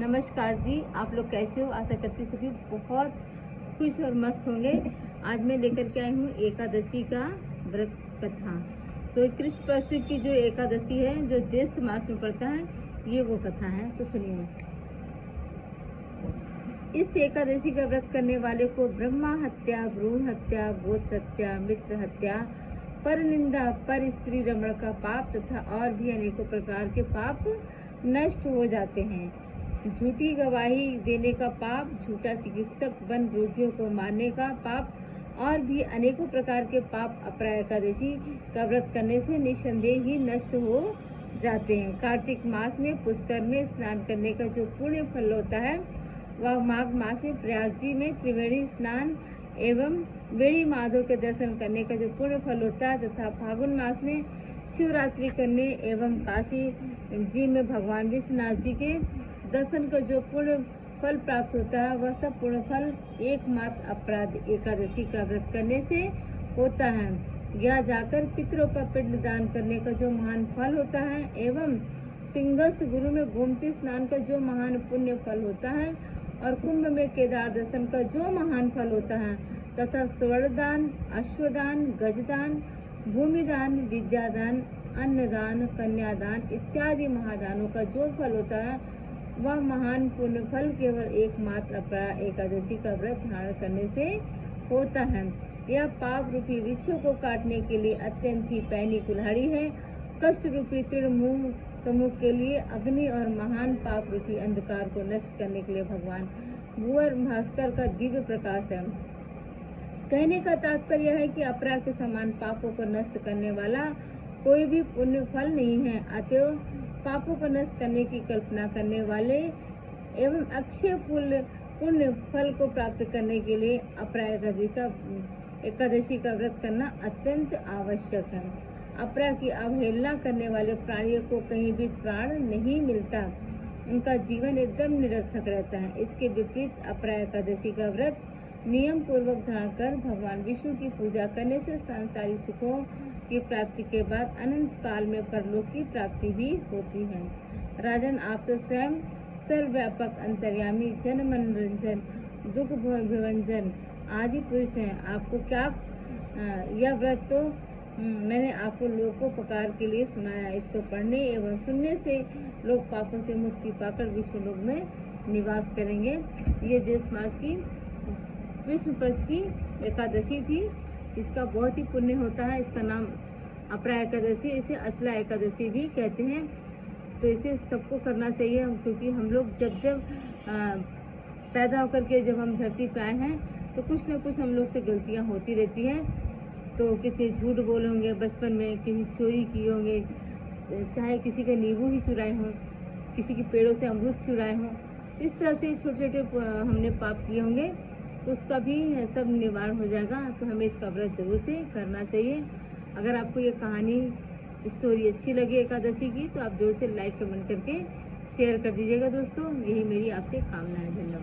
नमस्कार जी, आप लोग कैसे हो? आशा करती सभी बहुत खुश और मस्त होंगे। आज मैं लेकर के आई हूँ एकादशी का व्रत कथा। तो कृष्ण पक्ष की जो एकादशी है, जो ज्येष्ठ मास में पड़ता है, ये वो कथा है। तो सुनिए। इस एकादशी का व्रत करने वाले को ब्रह्मा हत्या, भ्रूण हत्या, गोत्र हत्या, मित्र हत्या, पर निंदा, पर स्त्री रमण का पाप तथा और भी अनेकों प्रकार के पाप नष्ट हो जाते हैं। झूठी गवाही देने का पाप, झूठा चिकित्सक बन रोगियों को मारने का पाप और भी अनेकों प्रकार के पाप अपरा एकादशी का व्रत करने से निस्संदेह ही नष्ट हो जाते हैं। कार्तिक मास में पुष्कर में स्नान करने का जो पुण्य फल होता है, वह माघ मास में प्रयाग जी में त्रिवेणी स्नान एवं वेणी माधव के दर्शन करने का जो पुण्य फल होता है, तथा फागुन मास में शिवरात्रि करने एवं काशी जी में भगवान विश्वनाथ जी के दर्शन का जो पुण्य फल प्राप्त होता है, वह सब पुण्य फल एकमात्र अपराध एकादशी का व्रत करने से होता है। या जाकर पितरों का पिंड दान करने का जो महान फल होता है एवं सिंहस्थ गुरु में गोमती स्नान का जो महान पुण्य फल होता है और कुंभ में केदार दर्शन का जो महान फल होता है, तथा स्वर्णदान, अश्वदान, गजदान, भूमिदान, विद्यादान, अन्नदान, कन्यादान इत्यादि महादानों का जो फल होता है, वह महान पुण्य फल केवल एकमात्र अपरा एकादशी का व्रत धारण करने से होता है। यह पाप रूपी वृक्षों को काटने के लिए अत्यंत ही पैनी कुल्हाड़ी है। कष्ट रूपी तृणमूल समूह के लिए अग्नि और महान पाप रूपी अंधकार को नष्ट करने के लिए भगवान भूवर भास्कर का दिव्य प्रकाश है। कहने का तात्पर्य है कि अपरा के समान पापों को नष्ट करने वाला कोई भी पुण्य फल नहीं है। अतएव पापों को नष्ट करने की कल्पना करने वाले एवं अक्षय पुण्य फल को प्राप्त करने के लिए अपरा एकादशी का व्रत करना अत्यंत आवश्यक है। अपरा की अवहेलना करने वाले प्राणियों को कहीं भी प्राण नहीं मिलता, उनका जीवन एकदम निरर्थक रहता है। इसके विपरीत अपरा एकादशी का व्रत नियम पूर्वक धारण कर भगवान विष्णु की पूजा करने से सांसारिक सुखों की प्राप्ति के बाद अनंत काल में परलोक की प्राप्ति भी होती है। राजन, आप तो स्वयं सर्वव्यापक अंतर्यामी, जन मनोरंजन, दुख विभंजन आदि पुरुष हैं। आपको क्या यह व्रत तो मैंने आपको लोकोपकार के लिए सुनाया। इसको पढ़ने एवं सुनने से लोग पापों से मुक्ति पाकर विष्णु लोक में निवास करेंगे। ये ज्येष्ठ मास की कृष्ण पक्ष की एकादशी थी। इसका बहुत ही पुण्य होता है। इसका नाम अपरा एकादशी, इसे अचला एकादशी भी कहते हैं। तो इसे सबको करना चाहिए, क्योंकि हम लोग जब पैदा होकर के जब हम धरती पे आए हैं, तो कुछ न कुछ हम लोग से गलतियां होती रहती हैं। तो कितने झूठ बोले होंगे बचपन में, कहीं चोरी किए होंगे, चाहे किसी का नींबू ही चुराए हों, किसी के पेड़ों से अमरूद चुराए हों, इस तरह से छोटे छोटे हमने पाप किए होंगे, तो उसका भी सब निवारण हो जाएगा। तो हमें इसका व्रत जरूर से करना चाहिए। अगर आपको ये कहानी स्टोरी अच्छी लगे एकादशी की, तो आप जरूर से लाइक कमेंट करके शेयर कर दीजिएगा दोस्तों। यही मेरी आपसे कामना है। धन्यवाद।